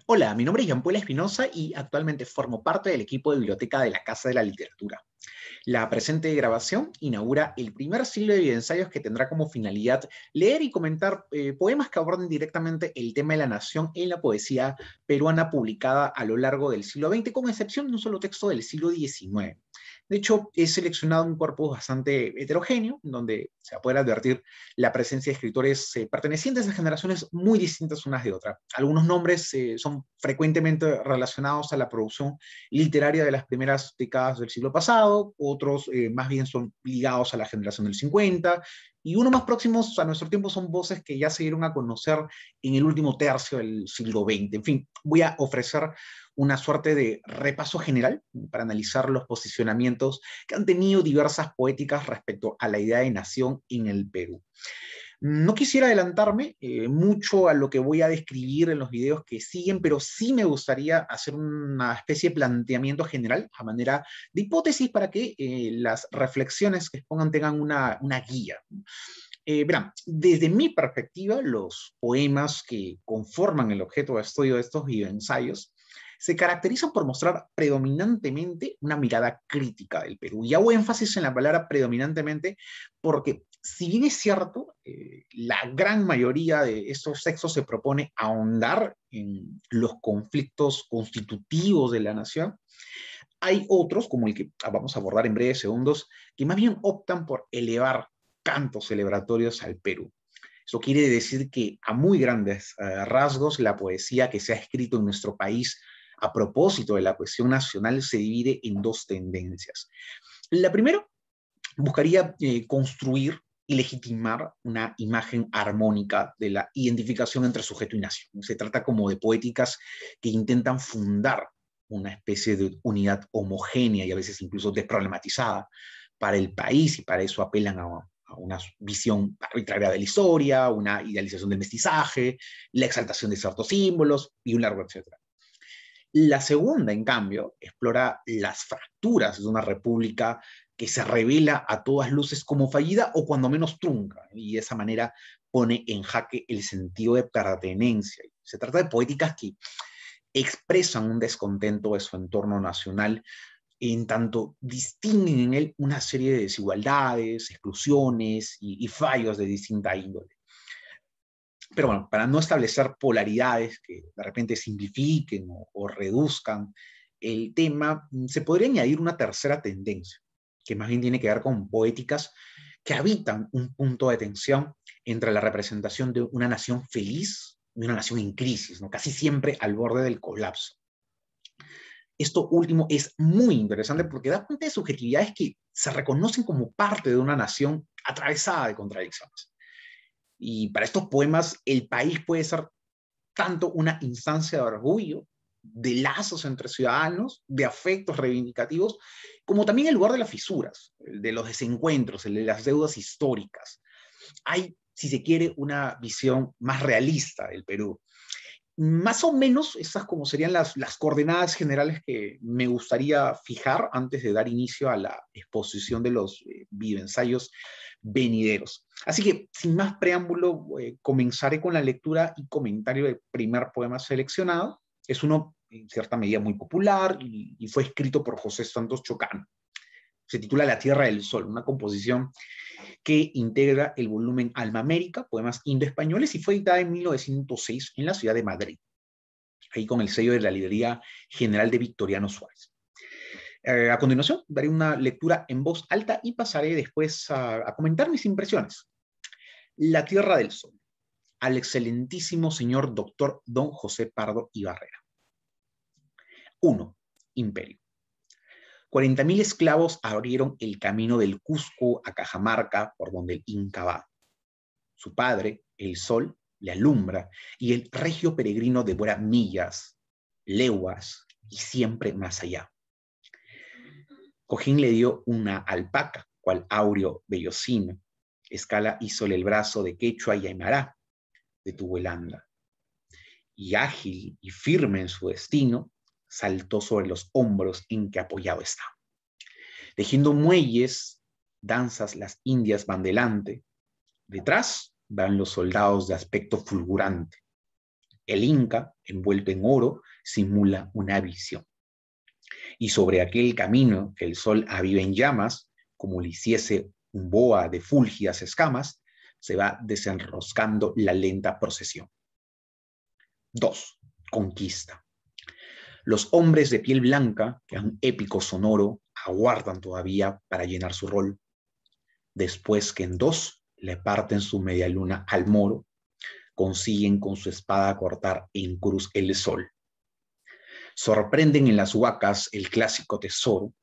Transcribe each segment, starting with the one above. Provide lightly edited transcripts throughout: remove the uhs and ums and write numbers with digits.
Hola, mi nombre es Jean-Paul Espinosa y actualmente formo parte del equipo de biblioteca de la Casa de la Literatura. La presente grabación inaugura el primer ciclo de videoensayos que tendrá como finalidad leer y comentar poemas que aborden directamente el tema de la nación en la poesía peruana publicada a lo largo del siglo XX, con excepción de un solo texto del siglo XIX. De hecho, he seleccionado un corpus bastante heterogéneo, donde se puede advertir la presencia de escritores pertenecientes a generaciones muy distintas unas de otras. Algunos nombres son frecuentemente relacionados a la producción literaria de las primeras décadas del siglo pasado, otros más bien son ligados a la generación del 50, y unos más próximos a nuestro tiempo son voces que ya se dieron a conocer en el último tercio del siglo XX. En fin, voy a ofrecer una suerte de repaso general para analizar los posicionamientos que han tenido diversas poéticas respecto a la idea de nación en el Perú. No quisiera adelantarme mucho a lo que voy a describir en los videos que siguen, pero sí me gustaría hacer una especie de planteamiento general a manera de hipótesis para que las reflexiones que expongan tengan una guía. Verán, desde mi perspectiva, los poemas que conforman el objeto de estudio de estos videoensayos se caracterizan por mostrar predominantemente una mirada crítica del Perú. Y hago énfasis en la palabra predominantemente porque, si bien es cierto, la gran mayoría de estos textos se propone ahondar en los conflictos constitutivos de la nación, hay otros, como el que vamos a abordar en breves segundos, que más bien optan por elevar cantos celebratorios al Perú. Eso quiere decir que a muy grandes rasgos la poesía que se ha escrito en nuestro país a propósito de la cuestión nacional se divide en dos tendencias. La primera buscaría construir y legitimar una imagen armónica de la identificación entre sujeto y nación. Se trata como de poéticas que intentan fundar una especie de unidad homogénea y a veces incluso desproblematizada para el país, y para eso apelan a una visión arbitraria de la historia, una idealización del mestizaje, la exaltación de ciertos símbolos y un largo etcétera. La segunda, en cambio, explora las fracturas de una república que se revela a todas luces como fallida o cuando menos trunca, y de esa manera pone en jaque el sentido de pertenencia. Se trata de poéticas que expresan un descontento de su entorno nacional, en tanto distinguen en él una serie de desigualdades, exclusiones y fallos de distinta índole. Pero bueno, para no establecer polaridades que de repente simplifiquen o reduzcan el tema, se podría añadir una tercera tendencia, que más bien tiene que ver con poéticas que habitan un punto de tensión entre la representación de una nación feliz y una nación en crisis, ¿no? Casi siempre al borde del colapso. Esto último es muy interesante porque da cuenta de subjetividades que se reconocen como parte de una nación atravesada de contradicciones. Y para estos poemas, el país puede ser tanto una instancia de orgullo, de lazos entre ciudadanos, de afectos reivindicativos, como también el lugar de las fisuras, el de los desencuentros, el de las deudas históricas. Hay, si se quiere, una visión más realista del Perú. Más o menos esas como serían las coordenadas generales que me gustaría fijar antes de dar inicio a la exposición de los videoensayos venideros. Así que, sin más preámbulo, comenzaré con la lectura y comentario del primer poema seleccionado. Es uno, en cierta medida, muy popular y fue escrito por José Santos Chocano. Se titula La Tierra del Sol, una composición que integra el volumen Alma América, poemas indo-españoles, y fue editada en 1906 en la ciudad de Madrid, ahí con el sello de la Librería General de Victoriano Suárez. A continuación, daré una lectura en voz alta y pasaré después a comentar mis impresiones. La Tierra del Sol, al excelentísimo señor doctor don José Pardo y Barrera. 1. Imperio. 40.000 esclavos abrieron el camino del Cusco a Cajamarca, por donde el Inca va. Su padre, el sol, le alumbra, y el regio peregrino devora millas, leguas y siempre más allá. Cojín le dio una alpaca, cual áureo vellocino. Escala hízole el brazo de Quechua y Aymará, detuvo el anda. Y ágil y firme en su destino, saltó sobre los hombros en que apoyado está. Tejiendo muelles, danzas las indias van delante. Detrás van los soldados de aspecto fulgurante. El Inca, envuelto en oro, simula una visión. Y sobre aquel camino que el sol aviva en llamas, como le hiciese un boa de fúlgidas escamas, se va desenroscando la lenta procesión. 2. Conquista. Los hombres de piel blanca, que un épico sonoro, aguardan todavía para llenar su rol. Después que en dos le parten su media luna al moro, consiguen con su espada cortar en cruz el sol. Sorprenden en las huacas el clásico tesoro,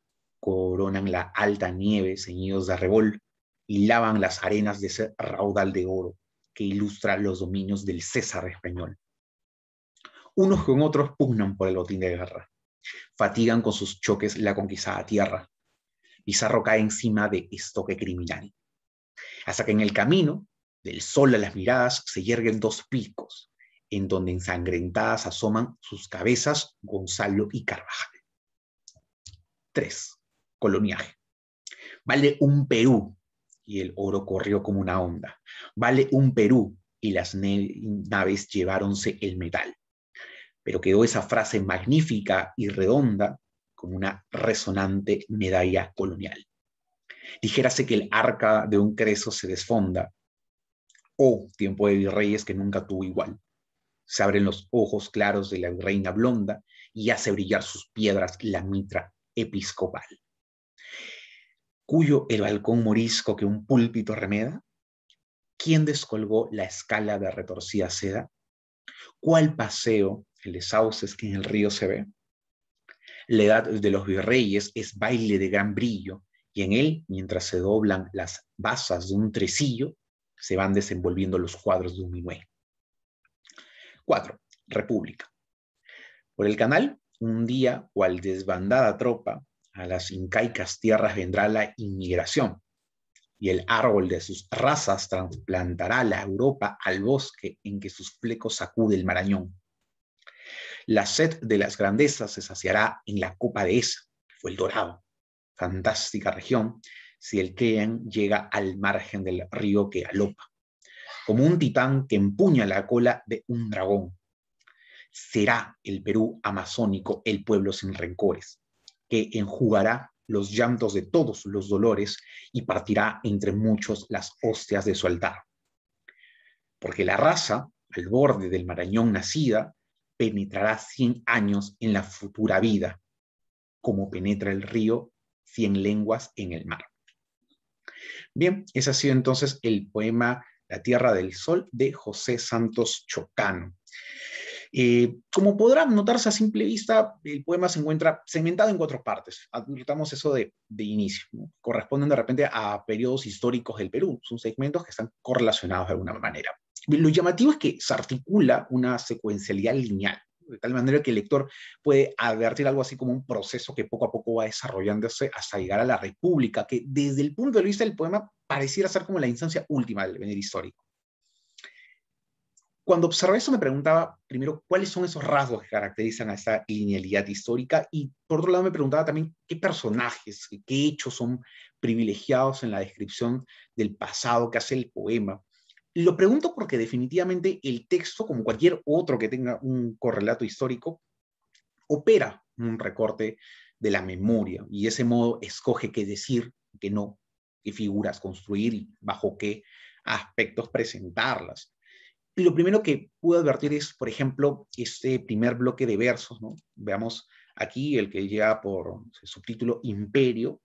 coronan la alta nieve ceñidos de arrebol y lavan las arenas de ese raudal de oro que ilustra los dominios del César español. Unos con otros pugnan por el botín de guerra, fatigan con sus choques la conquistada tierra. Pizarro cae encima de estoque criminal, hasta que en el camino, del sol a las miradas, se yerguen dos picos, en donde ensangrentadas asoman sus cabezas Gonzalo y Carvajal. 3. Coloniaje. Vale un Perú, y el oro corrió como una onda. Vale un Perú, y las naves lleváronse el metal. Pero quedó esa frase magnífica y redonda como una resonante medalla colonial. Dijérase que el arca de un creso se desfonda, o tiempo de virreyes que nunca tuvo igual. Se abren los ojos claros de la reina blonda y hace brillar sus piedras la mitra episcopal. ¿Cuyo el balcón morisco que un púlpito remeda? ¿Quién descolgó la escala de retorcida seda? ¿Cuál paseo, el de sauces que en el río se ve? La edad de los virreyes es baile de gran brillo, y en él, mientras se doblan las basas de un tresillo, se van desenvolviendo los cuadros de un minué. 4. República. Por el canal, un día, cual desbandada tropa, a las incaicas tierras vendrá la inmigración, y el árbol de sus razas trasplantará la Europa al bosque en que sus flecos sacude el Marañón. La sed de las grandezas se saciará en la copa de esa, que fue el Dorado, fantástica región, si el Quean llega al margen del río que galopa, como un titán que empuña la cola de un dragón. Será el Perú amazónico el pueblo sin rencores, que enjugará los llantos de todos los dolores y partirá entre muchos las hostias de su altar. Porque la raza, al borde del Marañón nacida, penetrará 100 años en la futura vida, como penetra el río 100 lenguas en el mar. Bien, ese ha sido entonces el poema La Tierra del Sol de José Santos Chocano. Como podrán notarse a simple vista, el poema se encuentra segmentado en 4 partes. Advirtamos eso de inicio, ¿no? Corresponden de repente a periodos históricos del Perú. Son segmentos que están correlacionados de alguna manera. Lo llamativo es que se articula una secuencialidad lineal, de tal manera que el lector puede advertir algo así como un proceso que poco a poco va desarrollándose hasta llegar a la República, que desde el punto de vista del poema pareciera ser como la instancia última del devenir histórico. Cuando observé eso me preguntaba, primero, cuáles son esos rasgos que caracterizan a esa linealidad histórica, y por otro lado me preguntaba también qué personajes, qué hechos son privilegiados en la descripción del pasado que hace el poema. Lo pregunto porque definitivamente el texto, como cualquier otro que tenga un correlato histórico, opera un recorte de la memoria, y de ese modo escoge qué decir, qué no, qué figuras construir y bajo qué aspectos presentarlas. Y lo primero que pude advertir es, por ejemplo, este primer bloque de versos, ¿no? Veamos aquí el que lleva por subtítulo Imperio,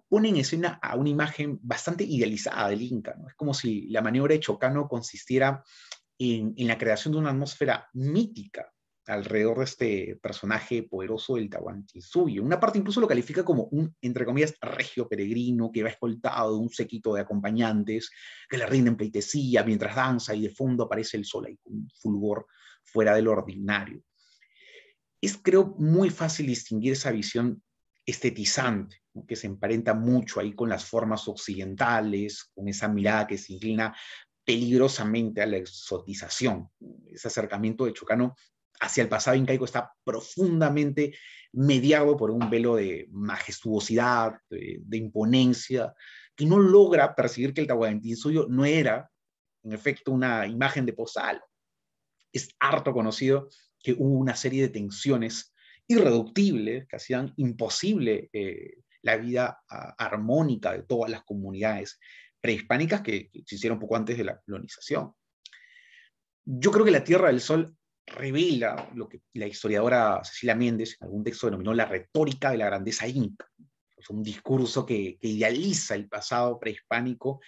pone en escena a una imagen bastante idealizada del Inca, ¿no? Es como si la maniobra de Chocano consistiera en la creación de una atmósfera mítica alrededor de este personaje poderoso del Tahuantinsuyo. Una parte incluso lo califica como un, entre comillas, regio peregrino que va escoltado de un séquito de acompañantes que le rinden pleitesía mientras danza, y de fondo aparece el sol ahí con un fulgor fuera del ordinario. Es, creo, muy fácil distinguir esa visión estetizante, ¿no? Que se emparenta mucho ahí con las formas occidentales, con esa mirada que se inclina peligrosamente a la exotización. Ese acercamiento de Chocano hacia el pasado incaico está profundamente mediado por un velo de majestuosidad, de imponencia, que no logra percibir que el Tahuantinsuyo no era, en efecto, una imagen de postal. Es harto conocido que hubo una serie de tensiones irreductibles que hacían imposible la vida armónica de todas las comunidades prehispánicas que existieron poco antes de la colonización. Yo creo que La Tierra del Sol revela lo que la historiadora Cecilia Méndez en algún texto denominó la retórica de la grandeza inca. Es un discurso que idealiza el pasado prehispánico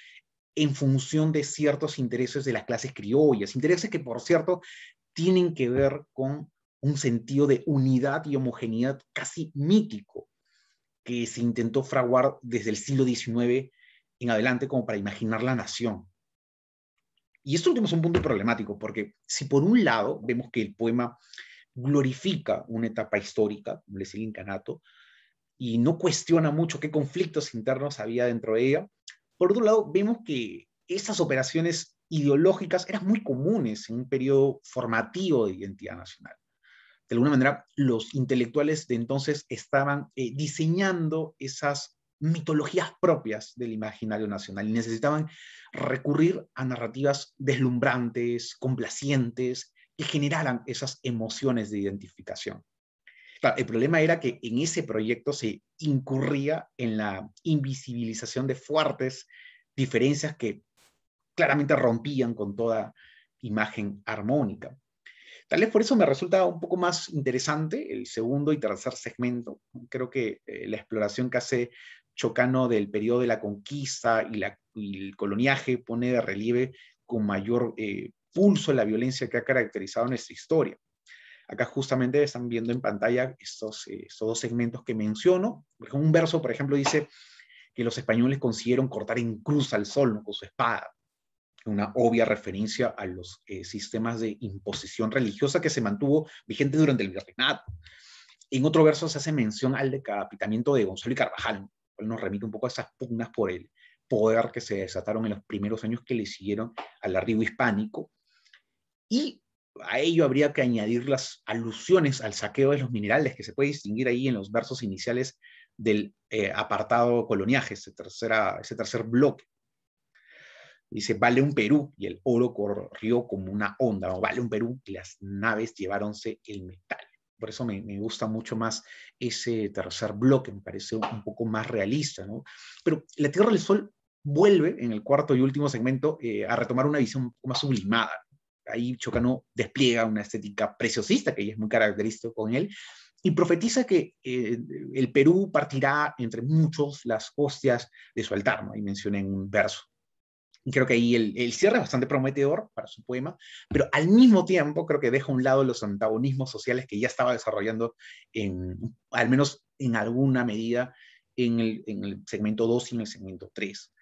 en función de ciertos intereses de las clases criollas, intereses que, por cierto, tienen que ver con un sentido de unidad y homogeneidad casi mítico que se intentó fraguar desde el siglo XIX en adelante como para imaginar la nación. Y esto último es un punto problemático, porque si por un lado vemos que el poema glorifica una etapa histórica, como es el incanato, y no cuestiona mucho qué conflictos internos había dentro de ella, por otro lado vemos que esas operaciones ideológicas eran muy comunes en un periodo formativo de identidad nacional. De alguna manera, los intelectuales de entonces estaban diseñando esas mitologías propias del imaginario nacional y necesitaban recurrir a narrativas deslumbrantes, complacientes, que generaran esas emociones de identificación. Claro, el problema era que en ese proyecto se incurría en la invisibilización de fuertes diferencias que claramente rompían con toda imagen armónica. Tal vez por eso me resulta un poco más interesante el segundo y tercer segmento. Creo que la exploración que hace Chocano del periodo de la conquista y el coloniaje pone de relieve con mayor pulso la violencia que ha caracterizado nuestra historia. Acá justamente están viendo en pantalla estos dos segmentos que menciono. Un verso, por ejemplo, dice que los españoles consiguieron cortar en cruz al sol, ¿no?, con su espada, una obvia referencia a los sistemas de imposición religiosa que se mantuvo vigente durante el virreinato. En otro verso se hace mención al decapitamiento de Gonzalo y Carvajal, lo cual nos remite un poco a esas pugnas por el poder que se desataron en los primeros años que le siguieron al arribo hispánico. Y a ello habría que añadir las alusiones al saqueo de los minerales, que se puede distinguir ahí en los versos iniciales del apartado coloniaje, ese tercer bloque. Dice, vale un Perú, y el oro corrió como una onda, ¿no? Vale un Perú, y las naves lleváronse el metal. Por eso me gusta mucho más ese tercer bloque, me parece un poco más realista, ¿no? Pero La Tierra del Sol vuelve, en el cuarto y último segmento, a retomar una visión un poco más sublimada. Ahí Chocano despliega una estética preciosista, que es muy característico con él, y profetiza que el Perú partirá entre muchos las hostias de su altar, ¿no? Ahí menciona en un verso. Y creo que ahí el cierre es bastante prometedor para su poema, pero al mismo tiempo creo que deja a un lado los antagonismos sociales que ya estaba desarrollando, al menos en alguna medida, en el segmento 2 y en el segmento 3.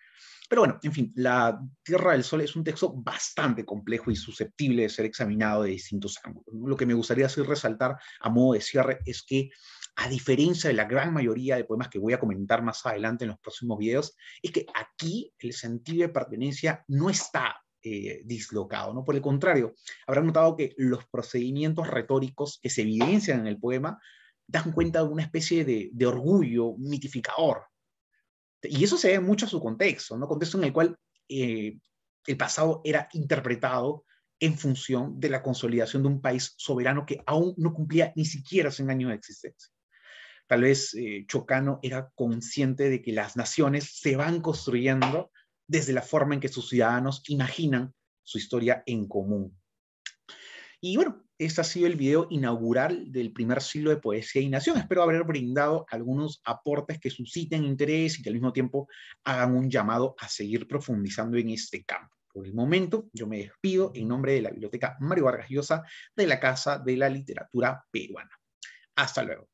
Pero bueno, en fin, La Tierra del Sol es un texto bastante complejo y susceptible de ser examinado de distintos ángulos. Lo que me gustaría hacer resaltar a modo de cierre es que, a diferencia de la gran mayoría de poemas que voy a comentar más adelante en los próximos videos, es que aquí el sentido de pertenencia no está dislocado, ¿no? Por el contrario, habrán notado que los procedimientos retóricos que se evidencian en el poema dan cuenta de una especie de orgullo mitificador. Y eso se ve mucho a su contexto, ¿no? Contexto en el cual el pasado era interpretado en función de la consolidación de un país soberano que aún no cumplía ni siquiera 100 años de existencia. Tal vez Chocano era consciente de que las naciones se van construyendo desde la forma en que sus ciudadanos imaginan su historia en común. Y bueno, este ha sido el video inaugural del primer siglo de Poesía y Nación. Espero haber brindado algunos aportes que susciten interés y que al mismo tiempo hagan un llamado a seguir profundizando en este campo. Por el momento, yo me despido en nombre de la Biblioteca Mario Vargas Llosa de la Casa de la Literatura Peruana. Hasta luego.